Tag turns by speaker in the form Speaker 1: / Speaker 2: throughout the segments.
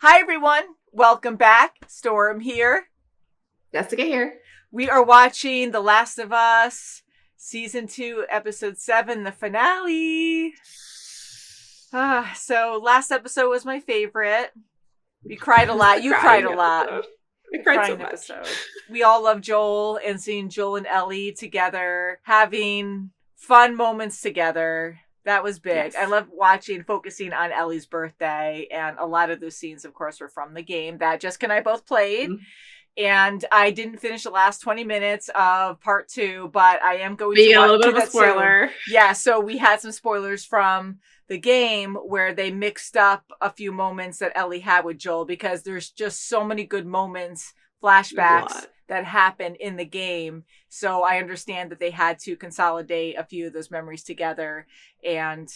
Speaker 1: Hi, everyone. Welcome back. Storm here.
Speaker 2: Jessica here.
Speaker 1: We are watching The Last of Us, Season 2, Episode 7, the finale. So last episode was my favorite. We cried a lot. You cried a lot.
Speaker 2: I cried so much.
Speaker 1: Episode. We all love Joel and seeing Joel and Ellie together, having fun moments together. That was big. Yes. I love focusing on Ellie's birthday, and a lot of those scenes, of course, were from the game that Jessica and I both played. Mm-hmm. And I didn't finish the last 20 minutes of part 2, but I am going to watch a little bit of a spoiler. Yeah, so we had some spoilers from the game where they mixed up a few moments that Ellie had with Joel, because there's just so many good moments, flashbacks that happen in the game. So I understand that they had to consolidate a few of those memories together. And,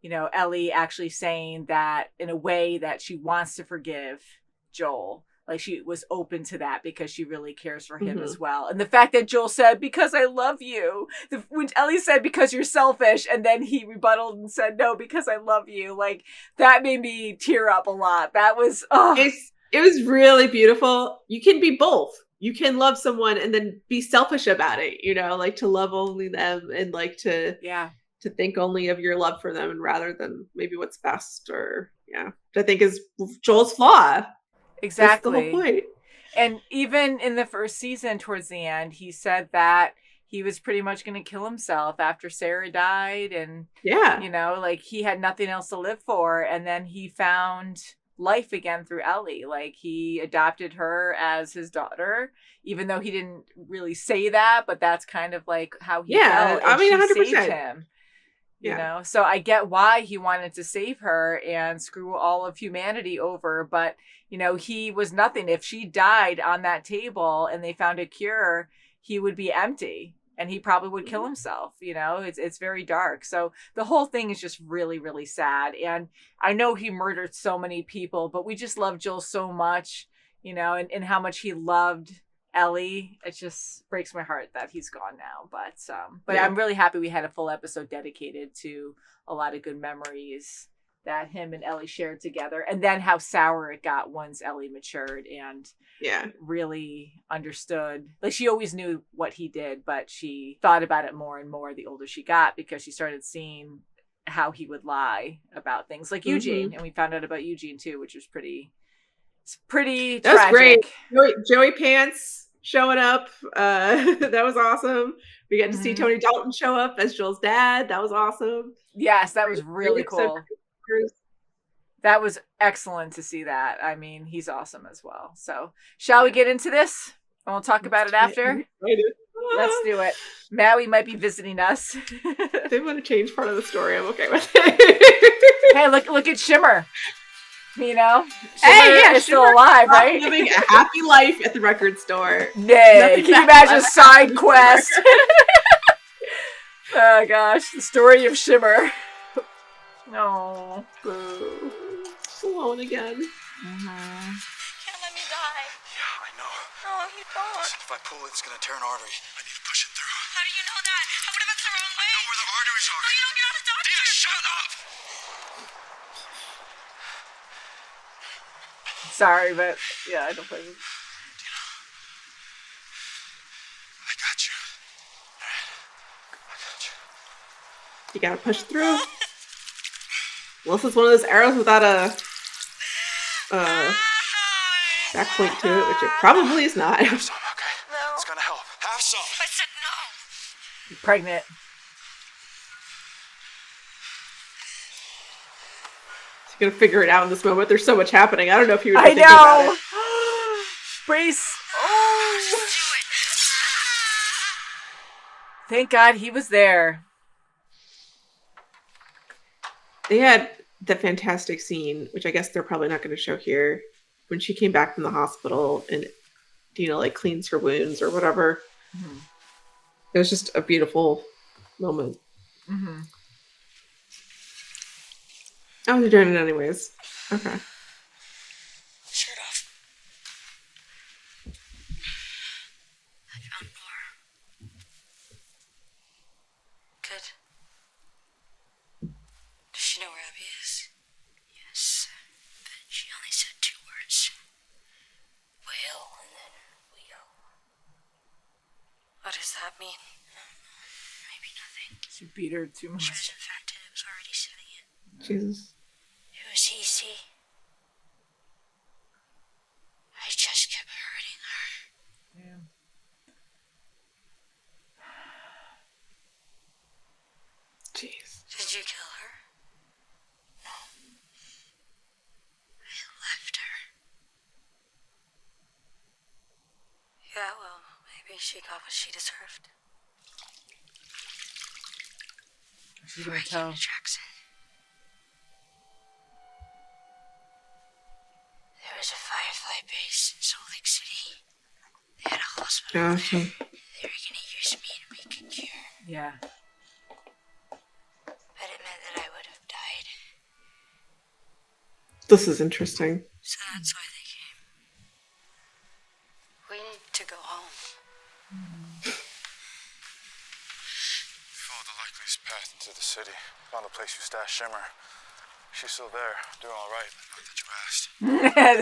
Speaker 1: you know, Ellie actually saying that in a way that she wants to forgive Joel. Like, she was open to that because she really cares for him as well. And the fact that Joel said, because I love you. When Ellie said, because you're selfish. And then he rebutted and said, no, because I love you. Like, that made me tear up a lot. That was,
Speaker 2: It was really beautiful. You can be both. You can love someone and then be selfish about it, you know, like to love only them and like to think only of your love for them, and rather than maybe what's best, or which I think is Joel's flaw.
Speaker 1: Exactly.
Speaker 2: That's the whole point.
Speaker 1: And even in the first season, towards the end, he said that he was pretty much going to kill himself after Sarah died. And, you know, like, he had nothing else to live for. And then he found life again through Ellie. Like, he adopted her as his daughter, even though he didn't really say that, but that's kind of like how he felt. And I mean, 100%. She saved him. You know, so I get why he wanted to save her and screw all of humanity over. But, you know, he was nothing. If she died on that table and they found a cure, he would be empty and he probably would kill himself. You know, it's very dark. So the whole thing is just really, really sad. And I know he murdered so many people, but we just love Joel so much, you know, and how much he loved Ellie. It just breaks my heart that he's gone now, but I'm really happy we had a full episode dedicated to a lot of good memories that him and Ellie shared together, and then how sour it got once Ellie matured and really understood. Like, she always knew what he did, but she thought about it more and more the older she got, because she started seeing how he would lie about things like Eugene, and we found out about Eugene too, which was pretty tragic.
Speaker 2: That was great. Joey Pants showing up. That was awesome. We got to see Tony Dalton show up as Joel's dad. That was awesome.
Speaker 1: Yes, that was really cool. That was excellent to see that. I mean, he's awesome as well. So, shall we get into this? And we'll talk about it after. Let's do it. Maui might be visiting us.
Speaker 2: If they want to change part of the story, I'm okay with it.
Speaker 1: Hey, look at Shimmer. You know, Shimmer is still alive, right?
Speaker 2: Living a happy life at the record store.
Speaker 1: Nay, can you imagine a side quest? Oh gosh, the story of Shimmer. Oh, boo.
Speaker 2: Just alone again.
Speaker 3: Can't let me die.
Speaker 4: Yeah, I know.
Speaker 3: No, you don't.
Speaker 4: Listen, if I pull it, it's gonna tear an artery. I need to push it through.
Speaker 3: How do you know that? What if it's the wrong way?
Speaker 4: I know where the arteries are.
Speaker 3: Oh, you don't get out of doctor.
Speaker 4: Dina, shut up!
Speaker 1: Sorry, but yeah, I don't blame you.
Speaker 4: Dina, I got you. All right, I got you.
Speaker 2: You gotta push through. Unless it's one of those arrows without a back point to it, which it probably is not.
Speaker 4: Have some, okay?
Speaker 3: No.
Speaker 4: It's gonna help. Have some.
Speaker 3: I said no.
Speaker 1: You're pregnant.
Speaker 2: You're gonna figure it out in this moment. There's so much happening. I don't know if you would be thinking about it.
Speaker 1: Brace. Oh. Thank God he was there.
Speaker 2: They had the fantastic scene, which I guess they're probably not going to show here, when she came back from the hospital and Dina like cleans her wounds or whatever. It was just a beautiful moment. Oh, they're doing it anyways. Okay.
Speaker 3: Shirt off. I found more. Good. Does she know where Abby is? Yes, but she only said 2 words. Maybe nothing.
Speaker 1: She beat her too much.
Speaker 3: She was infected. It was already setting in.
Speaker 2: Jesus.
Speaker 3: It was easy. I just kept hurting her.
Speaker 1: Yeah.
Speaker 2: Jeez.
Speaker 3: Did you kill her? No. I left her. Yeah, well, maybe she got what she deserved.
Speaker 1: She's gonna tell.
Speaker 3: Jackson. There was a Firefly base in Salt Lake City. They had a hospital there. They were gonna use me to make a cure.
Speaker 1: Yeah.
Speaker 3: But it meant that I would have died.
Speaker 2: This is interesting.
Speaker 3: So that's why they came. We need to go home.
Speaker 4: Followed the likeliest path into the city. Found the place you stashed Shimmer. She's still there, doing all right. Not that you asked.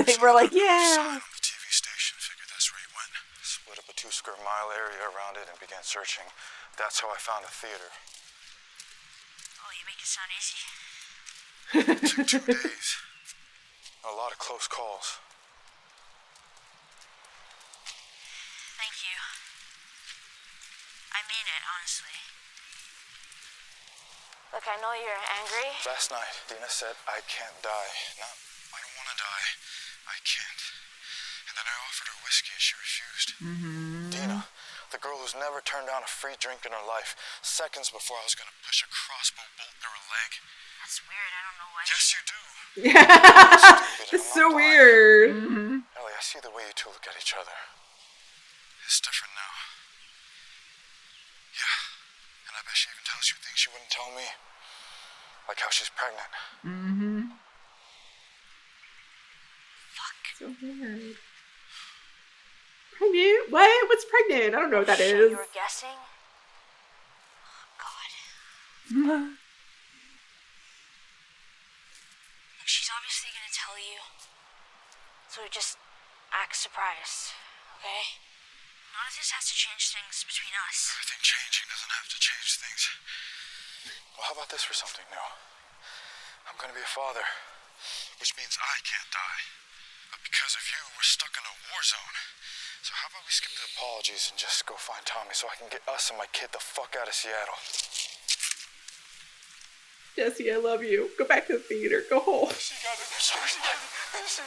Speaker 1: They were like, yeah.
Speaker 4: Sign on the TV station. Figured that's where he went. Split up a 2 square mile area around it and began searching. That's how I found a theater.
Speaker 3: Oh, you make it sound easy.
Speaker 4: It took 2 days. A lot of close calls.
Speaker 3: Thank you. I mean it, honestly. Look, I know you're angry.
Speaker 4: Last night, Dina said, I can't die. Not, I don't want to die. I can't. And then I offered her whiskey and she refused. Dina, the girl who's never turned down a free drink in her life, seconds before I was going to push a crossbow bolt through her leg.
Speaker 3: That's weird. I don't know why.
Speaker 4: Yes, you do.
Speaker 2: It's so weird.
Speaker 4: Ellie, I see the way you two look at each other. It's different now. Yeah. And I bet she even tells you things she wouldn't tell me. Like how she's pregnant.
Speaker 3: Fuck.
Speaker 2: So weird. Pregnant? What? What's pregnant? I don't know what that
Speaker 3: Shit,
Speaker 2: is.
Speaker 3: you were guessing? Oh, God. She's obviously gonna tell you. So just act surprised, okay? None of this has to change things between us.
Speaker 4: Everything changing doesn't have to change things. Well, how about this for something new? I'm gonna be a father, which means I can't die. But because of you, we're stuck in a war zone. So how about we skip the apologies and just go find Tommy so I can get us and my kid the fuck out of Seattle?
Speaker 2: Jesse, I love you. Go back to the theater. Go home.
Speaker 4: She got it. She got me. Get his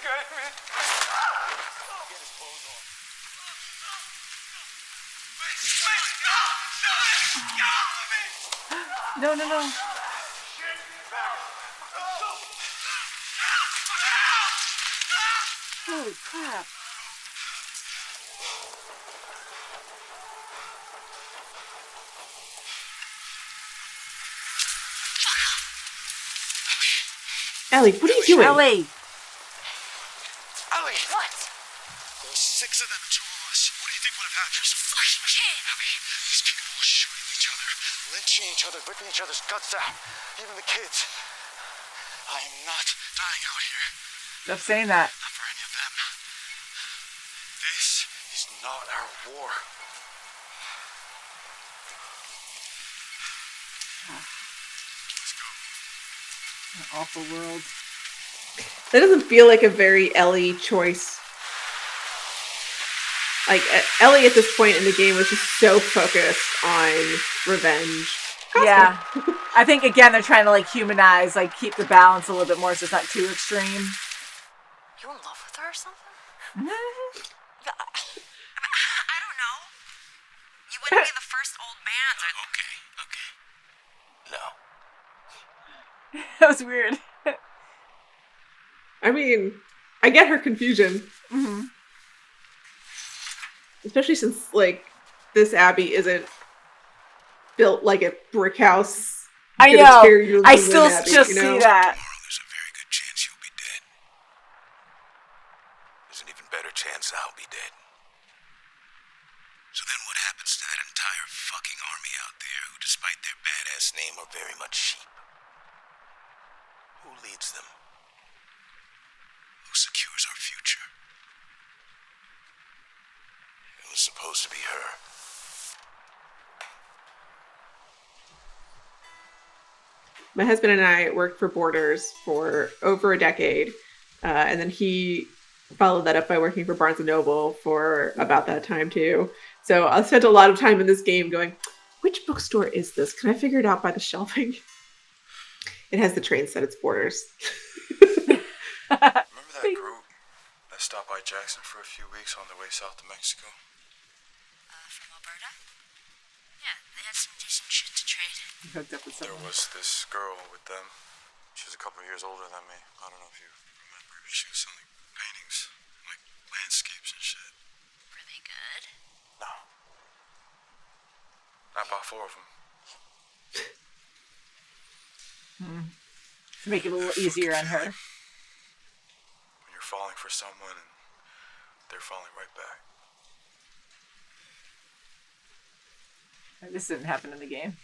Speaker 4: clothes on.
Speaker 1: No. Holy crap.
Speaker 2: Ellie, what are you doing?
Speaker 1: Ellie!
Speaker 4: Ellie!
Speaker 3: What?
Speaker 4: There were 6 of them, 2 of us. What do you think would have happened?
Speaker 3: There's a fucking kid.
Speaker 4: Ellie, these people were shooting each other, lynching each other, ripping each other's guts out. Even the kids. I am not dying out here.
Speaker 1: Stop saying that.
Speaker 4: Not for any of them. This is not our war. Let's go.
Speaker 1: An awful world.
Speaker 2: That doesn't feel like a very Ellie choice. Like, Ellie at this point in the game was just so focused on revenge.
Speaker 1: Yeah. I think, again, they're trying to, like, humanize, like, keep the balance a little bit more so it's not too extreme.
Speaker 3: You in love with her or something? I don't know. You wouldn't be the first old man to...
Speaker 4: Okay. No.
Speaker 1: That was weird.
Speaker 2: I mean, I get her confusion. Especially since, like, this Abbey isn't built like a brick house.
Speaker 1: I know. I still
Speaker 2: Abbey,
Speaker 1: just
Speaker 2: you know?
Speaker 1: see that.
Speaker 4: Tomorrow there's a very good chance you'll be dead. There's an even better chance I'll be dead. So then what happens to that entire fucking army out there who, despite their badass name, are very much sheep? Who leads them? Who secures our future? It was supposed to be her.
Speaker 2: My husband and I worked for Borders for over a decade. And then he followed that up by working for Barnes & Noble for about that time too. So I spent a lot of time in this game going, which bookstore is this? Can I figure it out by the shelving? It has the train set, it's Borders.
Speaker 4: Remember that group that stopped by Jackson for a few weeks on their way south to Mexico?
Speaker 3: From Alberta? Yeah, they had some decent shit to trade.
Speaker 4: There was this girl with them. She was a couple of years older than me. I don't know if you remember. She was selling paintings, like landscapes and shit.
Speaker 3: Were they good?
Speaker 4: No. I bought 4 of them.
Speaker 1: To make it a little easier on her.
Speaker 4: When you're falling for someone and they're falling right back.
Speaker 1: This didn't happen in the game.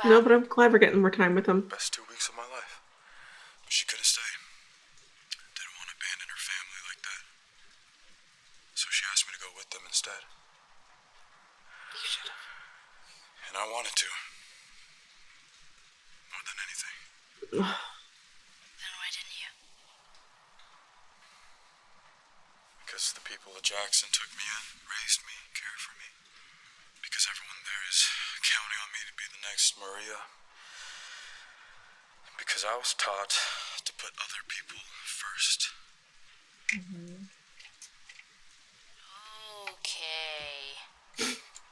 Speaker 2: No, but I'm glad we're getting more time with them.
Speaker 4: Best 2 weeks of my life. But she couldn't stay. Didn't want to abandon her family like that. So she asked me to go with them instead.
Speaker 2: You should have.
Speaker 4: And I wanted to. More than anything.
Speaker 3: Then why didn't you?
Speaker 4: Because the people of Jackson took me in, raised me, cared for me. Because everyone there is counting on me to be the next Maria. Because I was taught to put other people first.
Speaker 3: Okay.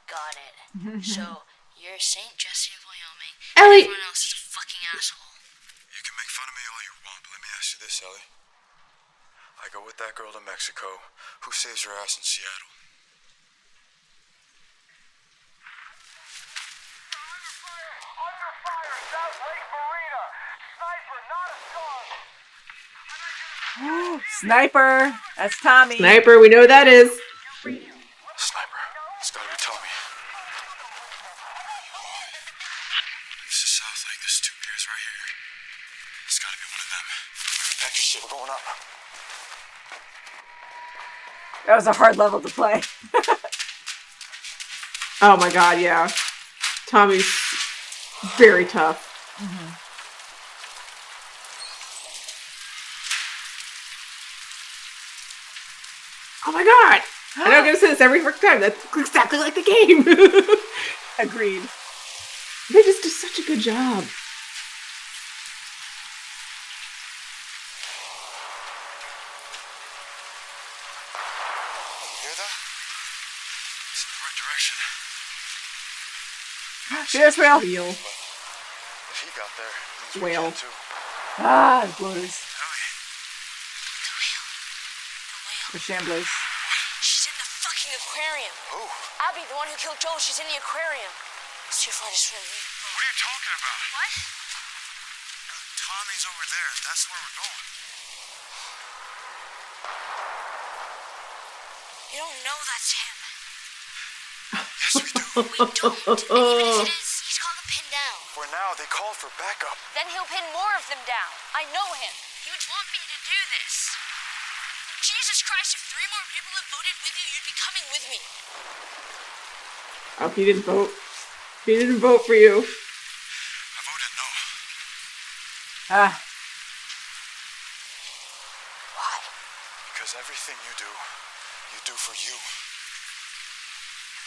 Speaker 3: Got it. So, you're St. Jesse of Wyoming.
Speaker 2: Ellie!
Speaker 3: Everyone else is a fucking asshole.
Speaker 4: You can make fun of me all you want, but let me ask you this, Ellie. I go with that girl to Mexico. Who saves her ass in Seattle?
Speaker 1: Sniper! That's Tommy.
Speaker 2: Sniper, we know who that is.
Speaker 4: Sniper. It's gotta be Tommy. This is South Lake. There's 2 piers right here. It's gotta be one of them. Pack your shit. We're going up.
Speaker 1: That was a hard level to play.
Speaker 2: Oh my god, yeah. Tommy's very tough. Oh my god! I know I'm gonna say this every freaking time. That's exactly like the game.
Speaker 1: Agreed.
Speaker 2: They just do such a good job.
Speaker 4: You hear that? It's in the right direction.
Speaker 1: Here's Whale.
Speaker 2: Wheel.
Speaker 4: If he got there, it means we
Speaker 2: Whale.
Speaker 4: can too.
Speaker 1: Ah, the bloaters.
Speaker 4: Ellie.
Speaker 1: The shamblers.
Speaker 3: She's in the fucking aquarium.
Speaker 4: Who?
Speaker 3: Abby, the one who killed Joel, she's in the aquarium. It's too far to swim.
Speaker 4: What are you talking about?
Speaker 3: What?
Speaker 4: Tommy's over there. That's where we're going.
Speaker 3: You don't know that's him.
Speaker 4: Yes, we do.
Speaker 3: We don't. Even if it is, he's got the pin down.
Speaker 4: For now, they called for backup.
Speaker 3: Then he'll pin more of them down. I know him. He would want me to do this. Jesus Christ, if 3 more people had voted with you, you'd be coming with me.
Speaker 2: Oh, he didn't vote. He didn't vote for you.
Speaker 4: I voted no.
Speaker 1: Ah.
Speaker 3: Why?
Speaker 4: Because everything you do for you. I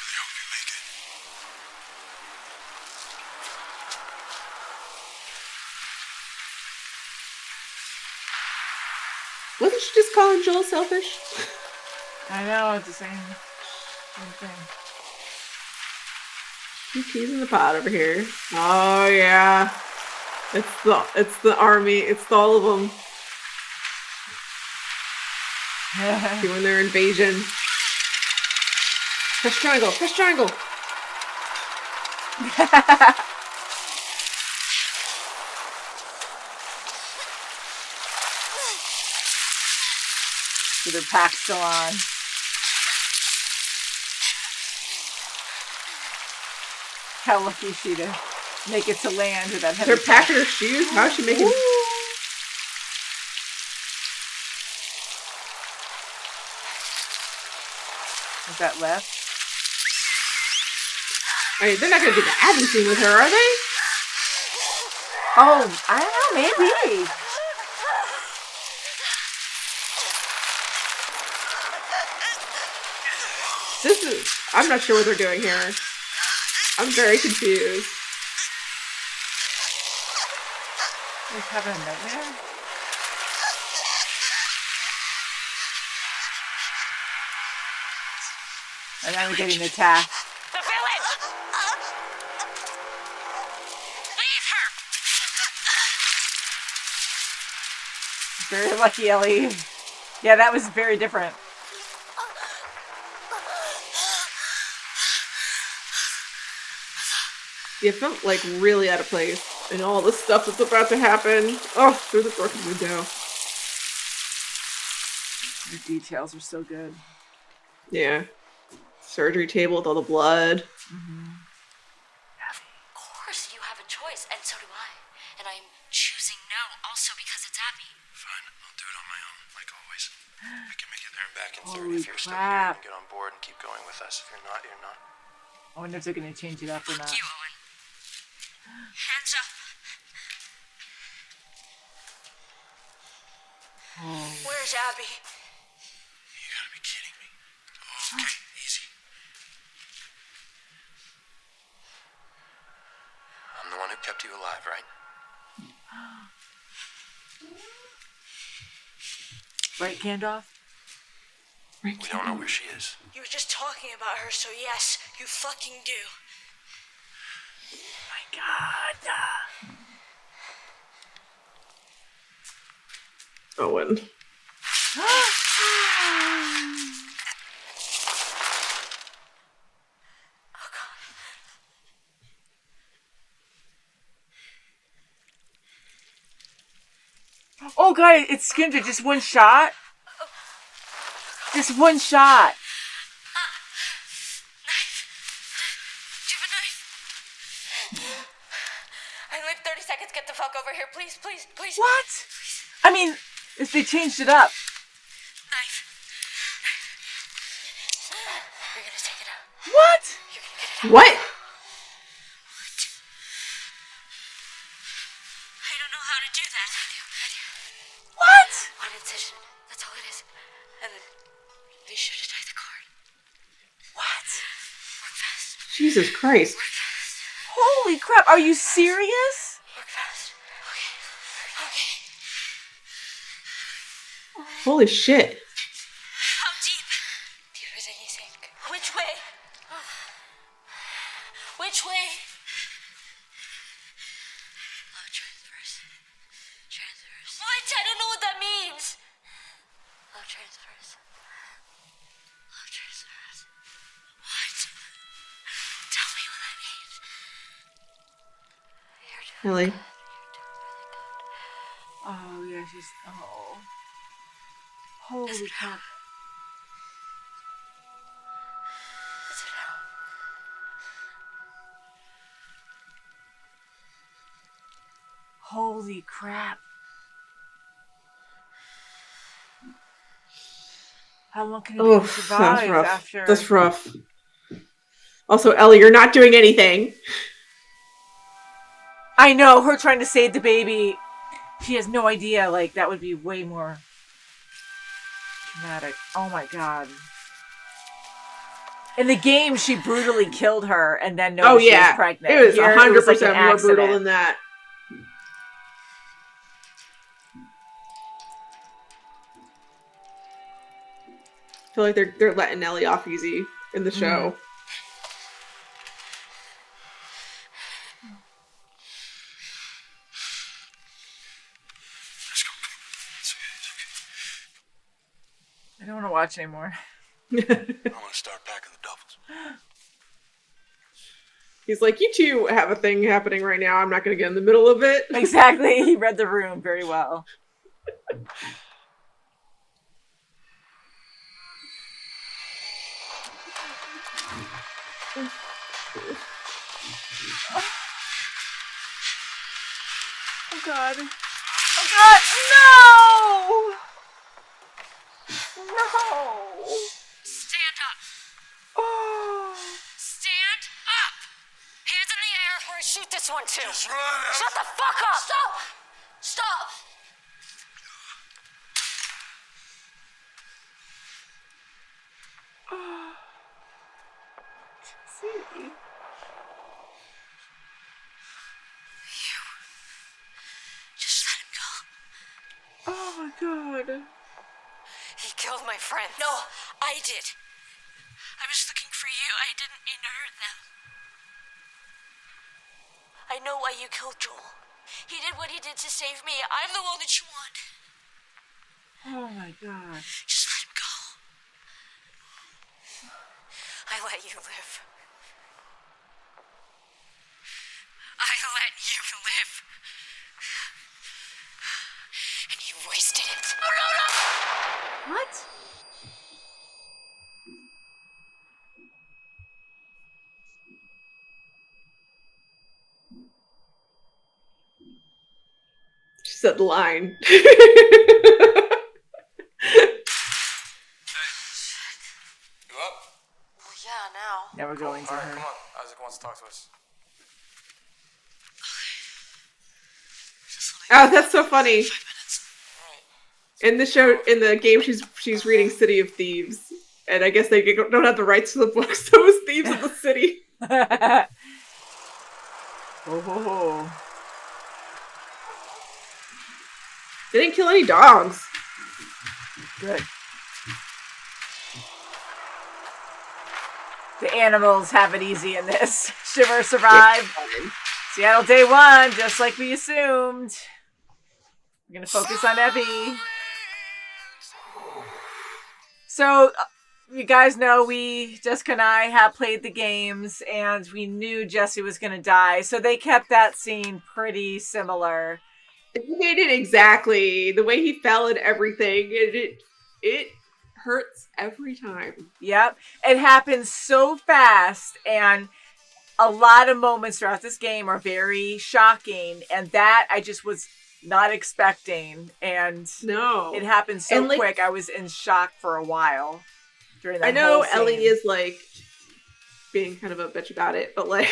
Speaker 4: really hope you make it.
Speaker 2: Wasn't she just calling Joel selfish?
Speaker 1: I know, it's the same thing.
Speaker 2: He's in the pot over here. Oh yeah. It's the army. It's all of them. Doing their invasion. Press triangle. Press triangle.
Speaker 1: With their pack still on. How lucky is she to make it to land with that heavy
Speaker 2: Her pack in her shoes? How's she making?
Speaker 1: Is that left?
Speaker 2: I mean, they're not going to do the Abby scene with her, are they?
Speaker 1: Oh, I don't know, maybe.
Speaker 2: I'm not sure what they're doing here. I'm very confused.
Speaker 1: He's having a nightmare? And now we're getting attacked.
Speaker 3: The village! Leave her!
Speaker 1: Very lucky, Ellie. Yeah, that was very different.
Speaker 2: It felt like really out of place. And all the stuff that's about to happen. Oh, through the broken window.
Speaker 1: The details are so good.
Speaker 2: Yeah. Surgery table with all the blood.
Speaker 3: Mm-hmm. Of course, you have a choice, and so do I. And I'm choosing no also because it's Abby.
Speaker 4: Fine, I'll do it on my own, like always. I can make it there and back in 30
Speaker 1: Holy
Speaker 4: if you're still
Speaker 1: crap.
Speaker 4: here and get on board and keep going with us. If you're not, you're not.
Speaker 1: I wonder if they're going to change it up or not.
Speaker 3: Fuck you, Owen. Hands up.
Speaker 1: Oh.
Speaker 3: Where's Abby?
Speaker 4: You gotta be kidding me. Okay, easy. I'm the one who kept you alive, right?
Speaker 1: Right, Gandalf?
Speaker 2: Right,
Speaker 4: We don't know where she is.
Speaker 3: You were just talking about her, so yes, you fucking do.
Speaker 1: My God.
Speaker 2: Owen.
Speaker 1: Oh God, it skimmed it. Just one shot. Just one shot.
Speaker 3: Knife. Do you have a knife? I only have 30 seconds. Get the fuck over here, please, please, please.
Speaker 1: What? I mean, if they changed it up.
Speaker 3: Knife. You're gonna take it out.
Speaker 1: What?
Speaker 3: You're gonna get it out.
Speaker 2: What?
Speaker 3: I don't know how to do that. I do.
Speaker 1: What?
Speaker 3: One incision. That's all it is. And then be sure to tie the cord.
Speaker 1: What?
Speaker 3: Work fast.
Speaker 2: Jesus Christ.
Speaker 3: Work fast.
Speaker 1: Holy crap. Are you serious?
Speaker 3: Work fast. Okay.
Speaker 2: Holy shit.
Speaker 3: How deep? Deeper than you think. Which way? Which way? Love transfers. Transfers. What? I don't know what that means. Love transfers. Love transfers. What? Tell me what that means. You're doing
Speaker 2: Ellie.
Speaker 3: good. You're doing really good.
Speaker 1: Oh, yeah, she's... Oh. Holy crap.
Speaker 3: Is it out?
Speaker 1: Holy crap. How long can
Speaker 2: Oh,
Speaker 1: it survive
Speaker 2: that's rough.
Speaker 1: after?
Speaker 2: That's rough. Also, Ellie, you're not doing anything.
Speaker 1: I know, her trying to save the baby. She has no idea. Like, that would be way more dramatic. Oh my God. In the game, she brutally killed her and then noticed she was pregnant.
Speaker 2: It was 100%
Speaker 1: like an
Speaker 2: more brutal
Speaker 1: accident.
Speaker 2: than that. I feel like they're letting Ellie off easy in the show.
Speaker 4: Let's go. It's okay.
Speaker 1: I don't want to watch anymore.
Speaker 4: I want to start packing the doubles.
Speaker 2: He's like, you two have a thing happening right now. I'm not going to get in the middle of it.
Speaker 1: Exactly. He read the room very well. Oh God. Oh God, no! No!
Speaker 3: Stand up.
Speaker 1: Oh.
Speaker 3: Stand up. Hands in the air or I shoot this this one too.
Speaker 4: Just run out.
Speaker 3: Shut the fuck up! Stop!
Speaker 2: See?
Speaker 3: Just let him go.
Speaker 2: Oh my god.
Speaker 3: He killed my friends. No, I did. I was looking for you. I didn't mean to hurt them. I know why you killed Joel. He did what he did to save me. I'm the one that you want.
Speaker 2: Oh my god.
Speaker 3: Just let him go. I let you live. I let you live. And you wasted it. No!
Speaker 1: What?
Speaker 2: She said the line.
Speaker 4: You up?
Speaker 3: Well, yeah, now.
Speaker 1: Now we're going to
Speaker 4: All right,
Speaker 1: her.
Speaker 4: come on. Isaac wants to talk to us.
Speaker 2: Oh, that's so funny.
Speaker 3: 5 minutes.
Speaker 2: In the show, in the game, she's reading City of Thieves, and I guess they don't have the rights to the book, so it's Thieves of the City.
Speaker 1: Oh.
Speaker 2: They didn't kill any dogs.
Speaker 1: Good. The animals have it easy in this. Shiver survived. Seattle day one, just like we assumed. We're going to focus on Evie. So, you guys know Jessica and I have played the games, and we knew Jesse was going to die. So they kept that scene pretty similar.
Speaker 2: He made it exactly the way he fell and everything. It hurts every time.
Speaker 1: Yep. It happens so fast, and a lot of moments throughout this game are very shocking, and that I just was not expecting. And
Speaker 2: no,
Speaker 1: it happened so quick. I was in shock for a while during that.
Speaker 2: I know
Speaker 1: whole scene.
Speaker 2: Ellie is like being kind of a bitch about it, but like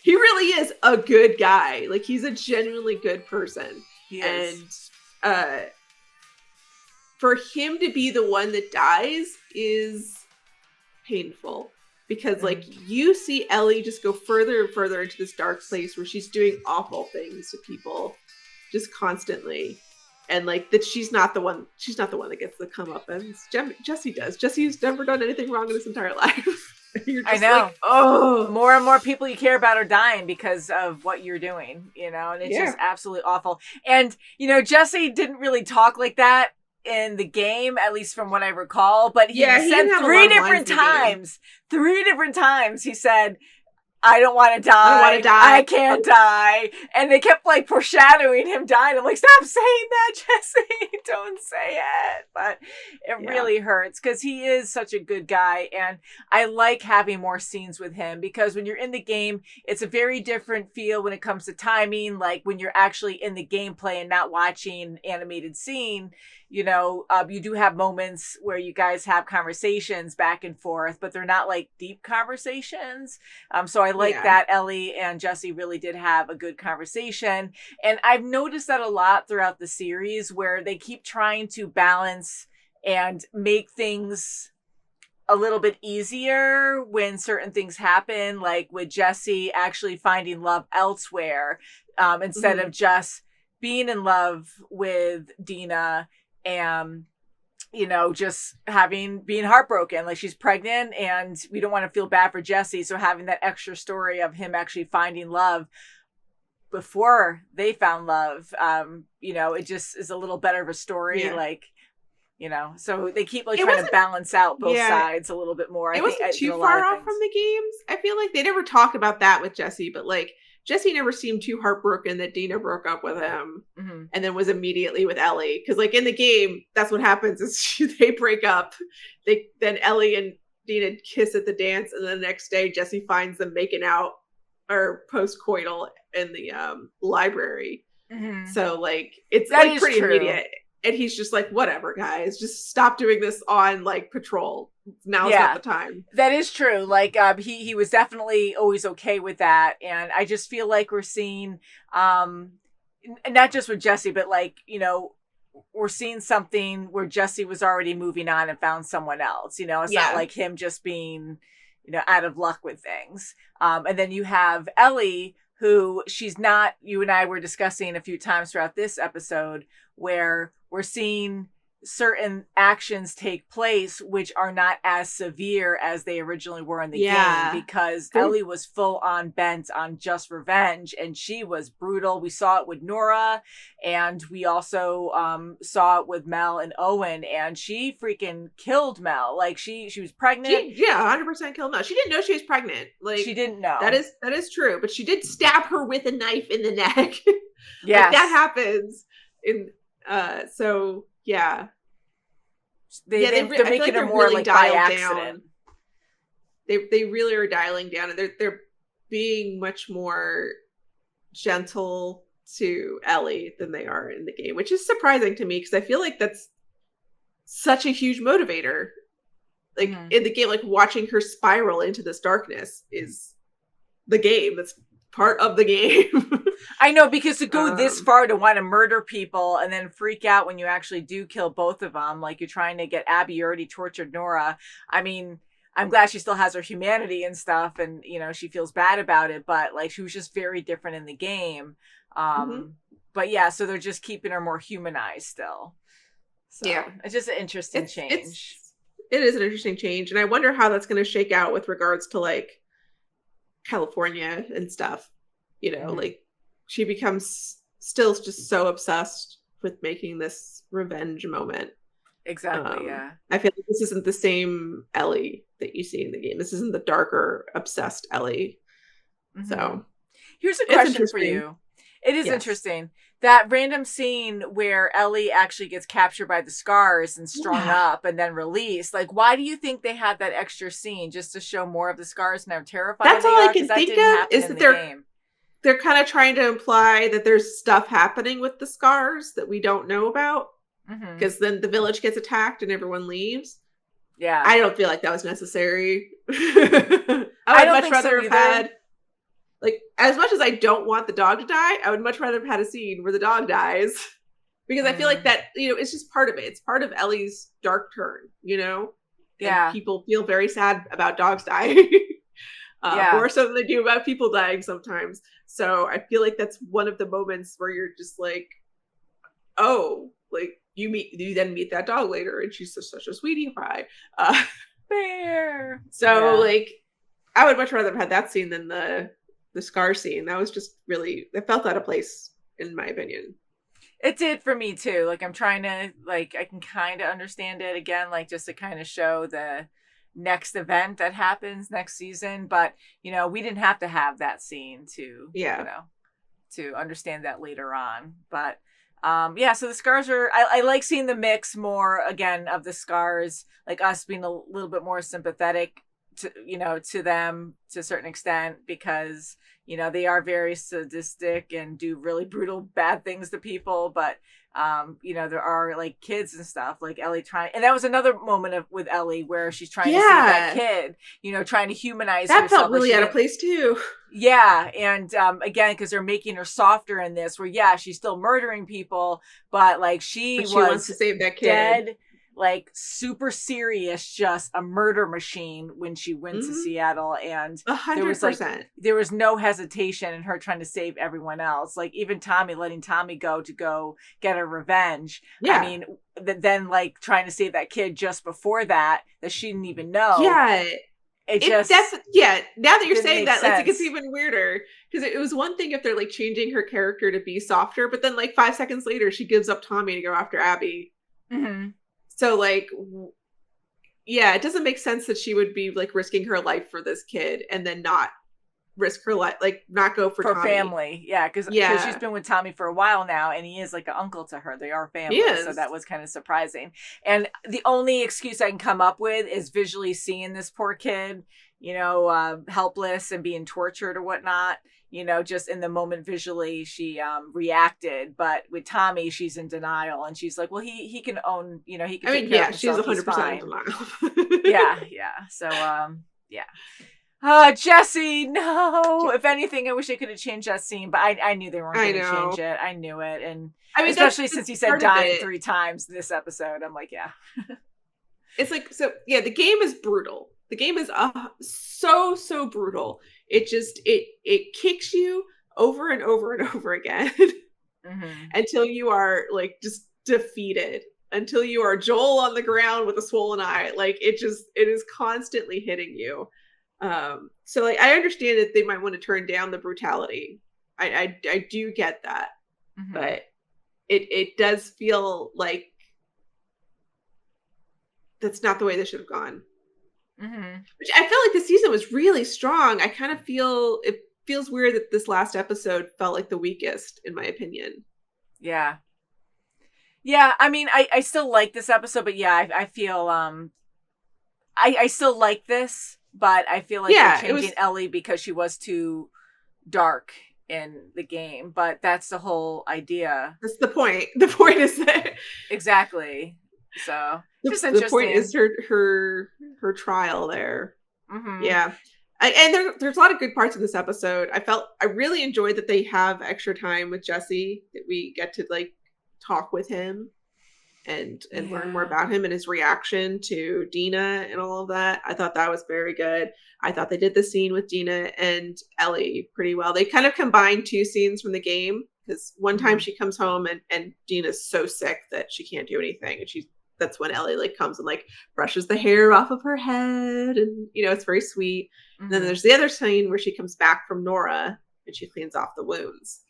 Speaker 2: he really is a good guy. Like he's a genuinely good person.
Speaker 1: He is.
Speaker 2: And for him to be the one that dies is painful. Because, like, you see Ellie just go further and further into this dark place where she's doing awful things to people just constantly. And, like, that she's not the one that gets the comeuppance. Jesse does. Jesse's never done anything wrong in his entire life. You're just
Speaker 1: I know.
Speaker 2: like, oh.
Speaker 1: More and more people you care about are dying because of what you're doing, and it's just absolutely awful. And, Jesse didn't really talk like that in the game, at least from what I recall, but he said three different times he said, I don't want to die.
Speaker 2: I don't want to die.
Speaker 1: I can't die. And they kept like foreshadowing him dying. I'm like, stop saying that, Jesse. Don't say it. But it really hurts because he is such a good guy. And I like having more scenes with him because when you're in the game, it's a very different feel when it comes to timing. Like when you're actually in the gameplay and not watching animated scene, you do have moments where you guys have conversations back and forth, but they're not like deep conversations. So I like that Ellie and Jesse really did have a good conversation. And I've noticed that a lot throughout the series where they keep trying to balance and make things a little bit easier when certain things happen, like with Jesse actually finding love elsewhere, instead of just being in love with Dina and just being heartbroken. Like she's pregnant and we don't want to feel bad for Jesse, so having that extra story of him actually finding love before they found love, it just is a little better of a story. So they keep trying to balance out both sides a little bit more.
Speaker 2: It wasn't too far off from the games. I feel like they never talked about that with Jesse, but like Jesse never seemed too heartbroken that Dina broke up with him and then was immediately with Ellie. Because like in the game, that's what happens is they break up. Then Ellie and Dina kiss at the dance, and then the next day Jesse finds them making out or post-coital in the library. So like it's like pretty immediate. And he's just like, whatever, guys, just stop doing this on like patrol. Now's not the time.
Speaker 1: That is true. Like, he was definitely always okay with that. And I just feel like we're seeing, not just with Jesse, but like, you know, we're seeing something where Jesse was already moving on and found someone else. You know, it's not like him just being, you know, out of luck with things. And then you have Ellie, who she's not, you and I were discussing a few times throughout this episode, where we're seeing certain actions take place which are not as severe as they originally were in the game, because Ellie was full on bent on just revenge, and she was brutal. We saw it with Nora, and we also saw it with Mel and Owen, and she freaking killed Mel. Like she was pregnant.
Speaker 2: 100% killed Mel. She didn't know she was pregnant. Like
Speaker 1: she didn't know.
Speaker 2: That is true, but she did stab her with a knife in the neck.
Speaker 1: Yeah,
Speaker 2: like, that happens in so yeah.
Speaker 1: They're making her more like by accident.
Speaker 2: They really are dialing down, and they're being much more gentle to Ellie than they are in the game, which is surprising to me because I feel like that's such a huge motivator. Like in the game, like watching her spiral into this darkness is the game. That's part of the game.
Speaker 1: I know, because to go this far to want to murder people and then freak out when you actually do kill both of them, like you're trying to get Abby, you already tortured Nora. I mean, I'm glad she still has her humanity and stuff, and you know, she feels bad about it, but like she was just very different in the game. But yeah, so they're just keeping her more humanized still. So it's just an interesting change.
Speaker 2: It is an interesting change, and I wonder how that's going to shake out with regards to like California and stuff. You know, like she becomes still just so obsessed with making this revenge moment.
Speaker 1: Exactly.
Speaker 2: I feel like this isn't the same Ellie that you see in the game. This isn't the darker, obsessed Ellie. So
Speaker 1: here's a question for you. It is interesting. That random scene where Ellie actually gets captured by the scars and strung up and then released. Like, why do you think they had that extra scene, just to show more of the scars and how terrified
Speaker 2: That's
Speaker 1: they
Speaker 2: all
Speaker 1: are?
Speaker 2: I can think of is that they're kind of trying to imply that there's stuff happening with the scars that we don't know about. Because then the village gets attacked and everyone leaves.
Speaker 1: Yeah.
Speaker 2: I don't feel like that was necessary. I would much rather have had, like, as much as I don't want the dog to die, I would much rather have had a scene where the dog dies. Because I feel like that, you know, it's just part of it. It's part of Ellie's dark turn, you know?
Speaker 1: Yeah.
Speaker 2: And people feel very sad about dogs dying. More so than they do about people dying sometimes. So I feel like that's one of the moments where you're just like, oh, like, you then meet that dog later, and she's such a sweetie pie.
Speaker 1: Fair.
Speaker 2: So like, I would much rather have had that scene than the scar scene. That was just really, it felt out of place in my opinion.
Speaker 1: It did for me too. Like, I'm trying to, like, I can kind of understand it again, like just to kind of show the next event that happens next season. But you know, we didn't have to have that scene to you know, to understand that later on. But so the scars are, I like seeing the mix more again of the scars, like us being a little bit more sympathetic to, you know, to them to a certain extent, because you know, they are very sadistic and do really brutal bad things to people. But you know, there are like kids and stuff, like Ellie trying, and that was another moment with Ellie where she's trying to save that kid, you know, trying to humanize
Speaker 2: that
Speaker 1: herself.
Speaker 2: Felt really out of place too.
Speaker 1: Yeah, and again, because they're making her softer in this, where she's still murdering people, but like she
Speaker 2: wants to save that kid.
Speaker 1: Dead, like super serious, just a murder machine when she went to Seattle, and
Speaker 2: 100%.
Speaker 1: There was no hesitation in her trying to save everyone else. Like even Tommy, letting Tommy go get her revenge.
Speaker 2: Yeah.
Speaker 1: I mean, then like trying to save that kid just before that she didn't even know.
Speaker 2: Yeah.
Speaker 1: Now
Speaker 2: that you're saying that, like, it's even weirder, because it was one thing if they're like changing her character to be softer, but then like 5 seconds later she gives up Tommy to go after Abby. So like, it doesn't make sense that she would be like risking her life for this kid and then not risk her life, like not go for Tommy.
Speaker 1: Family. Because she's been with Tommy for a while now, and he is like an uncle to her. They are family, so that was kind of surprising. And the only excuse I can come up with is visually seeing this poor kid, helpless and being tortured or whatnot. Just in the moment visually, she reacted. But with Tommy, she's in denial, and she's like, "Well, he can own, he can." I mean, yeah,
Speaker 2: she's 100% in denial.
Speaker 1: yeah. So, Jesse, no. If anything, I wish I could have changed that scene, but I knew they weren't going to change it. I knew it, and especially since he said dying 3 times this episode, I'm like, yeah.
Speaker 2: It's like, so yeah, the game is brutal. The game is so brutal. It just it kicks you over and over and over again until you are like just defeated, until you are Joel on the ground with a swollen eye. Like it is constantly hitting you. So like I understand that they might want to turn down the brutality. I do get that, but it does feel like that's not the way they should have gone. Which I feel like the season was really strong. I kind of feel it feels weird that this last episode felt like the weakest, in my opinion.
Speaker 1: Yeah. I mean, I still like this episode, but yeah, I feel I still like this, but I feel like they're changing Ellie because she was too dark in the game. But that's the whole idea.
Speaker 2: That's the point. The point is that
Speaker 1: exactly. So just
Speaker 2: the point is her trial there. Yeah. And there's a lot of good parts in this episode. I really enjoyed that they have extra time with Jesse, that we get to like talk with him and learn more about him and his reaction to Dina and all of that. I thought that was very good. I thought they did the scene with Dina and Ellie pretty well. They kind of combined 2 scenes from the game, because one time she comes home and Dina's so sick that she can't do anything, and that's when Ellie like comes and like brushes the hair off of her head, and it's very sweet. And then there's the other scene where she comes back from Nora and she cleans off the wounds,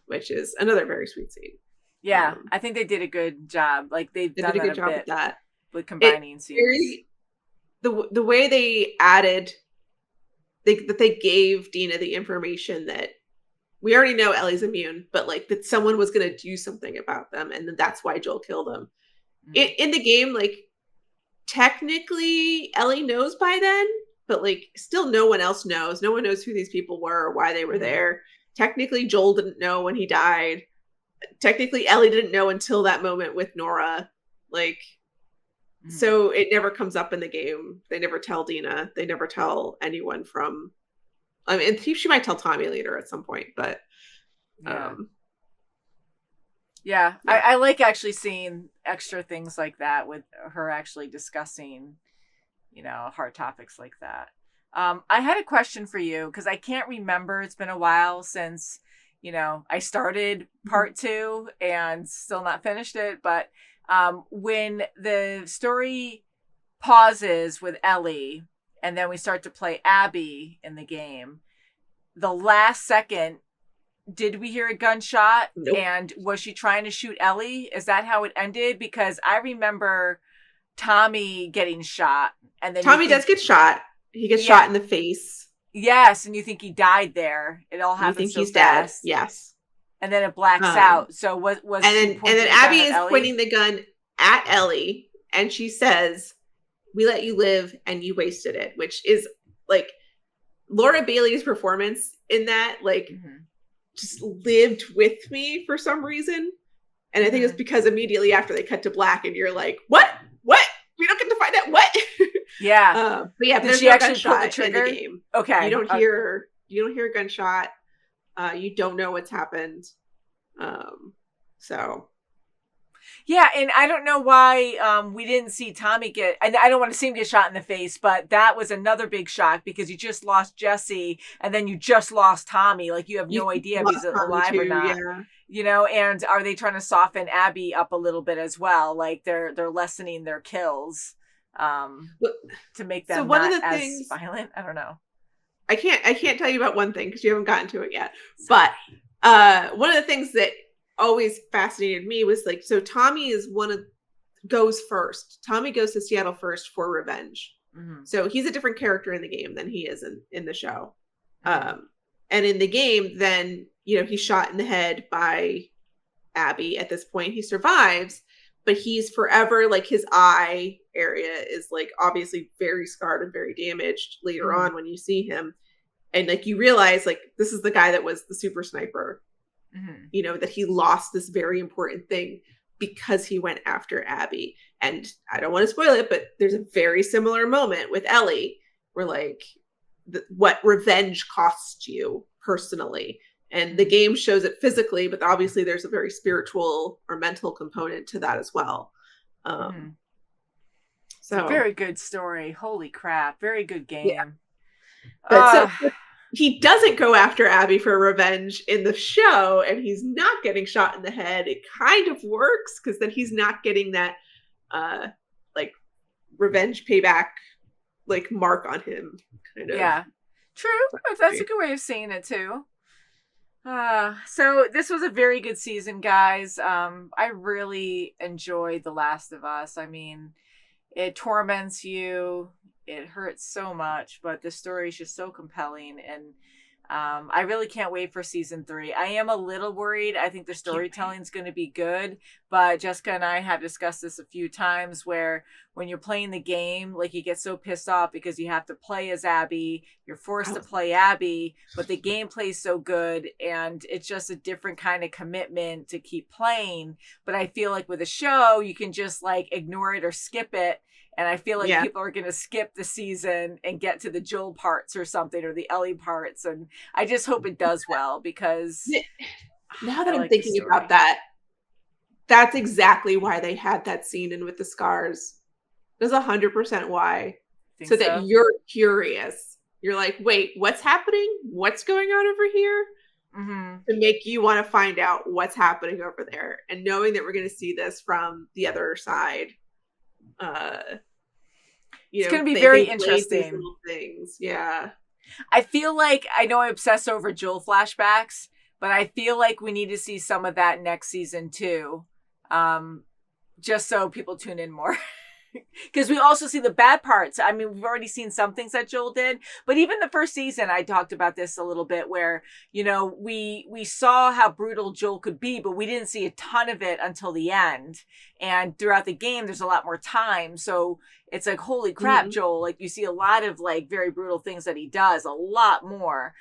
Speaker 2: which is another very sweet scene.
Speaker 1: Yeah, I think they did a good job. Like they did a good job with that, with combining scenes. The way they added, that they gave Dina the information that we already know Ellie's immune, but like that someone was going to do something about them, and then that's why Joel killed them. In the game, like technically Ellie knows by then, but like still no one else knows. No one knows who these people were or why they were there. Technically, Joel didn't know when he died. Technically, Ellie didn't know until that moment with Nora. Like, so it never comes up in the game. They never tell Dina. They never tell anyone from. I mean, she might tell Tommy later at some point, but I like actually seeing extra things like that with her actually discussing, hard topics like that. I had a question for you because I can't remember. It's been a while since, I started part 2 and still not finished it. But when the story pauses with Ellie, and then we start to play Abby in the game, the last second, did we hear a gunshot? Nope. And was she trying to shoot Ellie? Is that how it ended? Because I remember Tommy getting shot. And then Tommy does get shot. He gets shot in the face. Yes, and you think he died there. It all happens so fast. Dead. Yes. And then it blacks out. So was and then Abby is pointing the gun at Ellie, and she says, "We let you live and you wasted it," which is like Laura Bailey's performance in that, like just lived with me for some reason. And I think it's because immediately after they cut to black and you're like, what? We don't get to find out what? Yeah. But yeah, did she actually pull the trigger in the game? Okay. You don't hear a gunshot. You don't know what's happened. So yeah, and I don't know why we didn't see Tommy get, and I don't want to see him get shot in the face, but that was another big shock because you just lost Jesse and then you just lost Tommy. Like you have no idea if he's alive or not. Yeah. And are they trying to soften Abby up a little bit as well? Like they're lessening their kills to make them not as violent. I don't know. I can't tell you about one thing because you haven't gotten to it yet. Sorry. But one of the things that always fascinated me was like, so Tommy goes first. Tommy goes to Seattle first for revenge. So he's a different character in the game than he is in the show. And in the game, then, he's shot in the head by Abby. At this point, he survives,
Speaker 2: but he's forever like his eye area is like obviously very scarred and very damaged later on when you see him. And like you realize like this is the guy that was the super sniper, you know, that he lost this very important thing because he went after Abby. And I don't want to spoil it, but there's a very similar moment with Ellie where like what revenge costs you personally. And the game shows it physically, but obviously there's a very spiritual or mental component to that as well. So
Speaker 1: very good story. Holy crap. Very good game.
Speaker 2: Yeah. But so he doesn't go after Abby for revenge in the show, and he's not getting shot in the head. It kind of works because then he's not getting that like revenge payback like mark on him kind of.
Speaker 1: Yeah. True. That's a good way of saying it too. So this was a very good season, guys. I really enjoyed The Last of Us. I mean, it torments you. It hurts so much, but the story is just so compelling. And I really can't wait for season 3. I am a little worried. I think the storytelling is going to be good, but Jessica and I have discussed this a few times where when you're playing the game, like you get so pissed off because you have to play as Abby, you're forced to play Abby, but the gameplay is so good and it's just a different kind of commitment to keep playing. But I feel like with a show, you can just like ignore it or skip it. And I feel like people are going to skip the season and get to the Joel parts or something, or the Ellie parts. And I just hope it does well because
Speaker 2: now that I'm thinking about that, that's exactly why they had that scene in with the scars. That's 100% why. So that you're curious. You're like, wait, what's happening? What's going on over here? To make you want to find out what's happening over there. And knowing that we're going to see this from the other side.
Speaker 1: It's going to be very interesting.
Speaker 2: Things. Yeah.
Speaker 1: I feel like, I know I obsess over Joel flashbacks, but I feel like we need to see some of that next season too. Just so people tune in more. Because we also see the bad parts. I mean, we've already seen some things that Joel did, but even the first season, I talked about this a little bit where, you know, we saw how brutal Joel could be, but we didn't see a ton of it until the end. And throughout the game, there's a lot more time. So it's like, holy crap, Joel, like you see a lot of like very brutal things that he does, a lot more.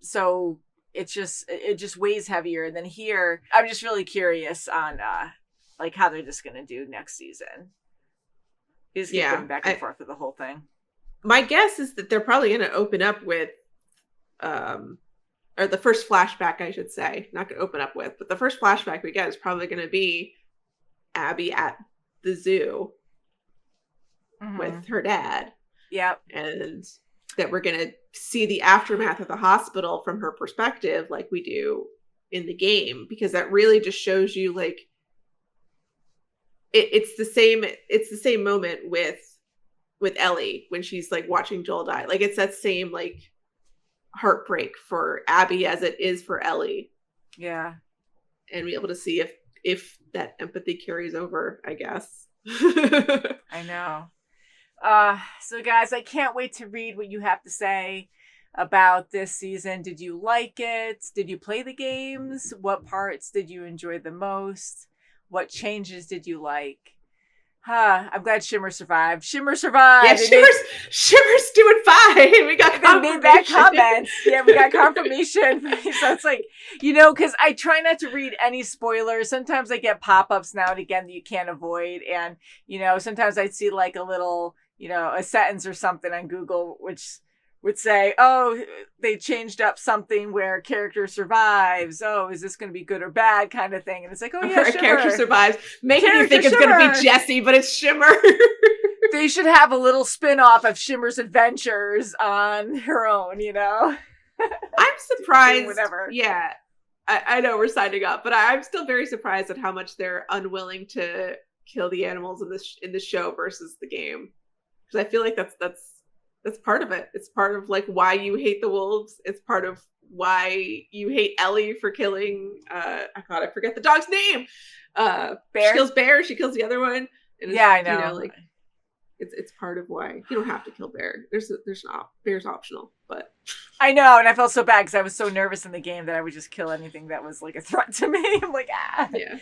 Speaker 1: So it just weighs heavier. And then here, I'm just really curious on like how they're just going to do next season. Is going back and forth with the whole thing.
Speaker 2: My guess is that they're probably going to open up with, or the first flashback, I should say, not going to open up with, but the first flashback we get is probably going to be Abby at the zoo with her dad.
Speaker 1: Yep.
Speaker 2: And that we're going to see the aftermath of the hospital from her perspective, like we do in the game, because that really just shows you like, it's the same moment with Ellie when she's like watching Joel die. Like it's that same like heartbreak for Abby as it is for Ellie.
Speaker 1: Yeah.
Speaker 2: And be able to see if that empathy carries over, I guess.
Speaker 1: I know. So guys, I can't wait to read what you have to say about this season. Did you like it? Did you play the games? What parts did you enjoy the most? What changes did you like? I'm glad Shimmer survived. Shimmer survived.
Speaker 2: Yeah, Shimmer's doing fine. We got confirmation.
Speaker 1: They made that comment. Yeah, we got confirmation. So it's like, you know, because I try not to read any spoilers. Sometimes I get pop-ups now and again that you can't avoid. And, you know, sometimes I'd see like a little, you know, a sentence or something on Google, which would say, oh, they changed up something where character survives. Oh, is this going to be good or bad kind of thing? And it's like, oh, yeah, Shimmer.
Speaker 2: Character survives. Making you think it's going to be Jessie, but it's Shimmer.
Speaker 1: They should have a little spin-off of Shimmer's adventures on her own, you know?
Speaker 2: I'm surprised.
Speaker 1: Whatever.
Speaker 2: Yeah, I know we're signing up, but I'm still very surprised at how much they're unwilling to kill the animals in the show versus the game. Because I feel like that's part of it. It's part of like why you hate the wolves. It's part of why you hate Ellie for killing I forget the dog's name. Bear. She kills Bear, she kills the other one. And
Speaker 1: yeah, I know.
Speaker 2: You know, like it's part of why you don't have to kill Bear. Bear's optional, but
Speaker 1: I know, and I felt so bad because I was so nervous in the game that I would just kill anything that was like a threat to me. I'm like,
Speaker 2: Yeah.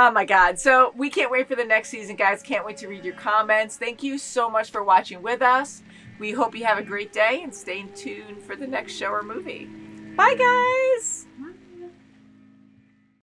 Speaker 1: Oh my God. So we can't wait for the next season, guys. Can't wait to read your comments. Thank you so much for watching with us. We hope you have a great day and stay tuned for the next show or movie. Bye, guys.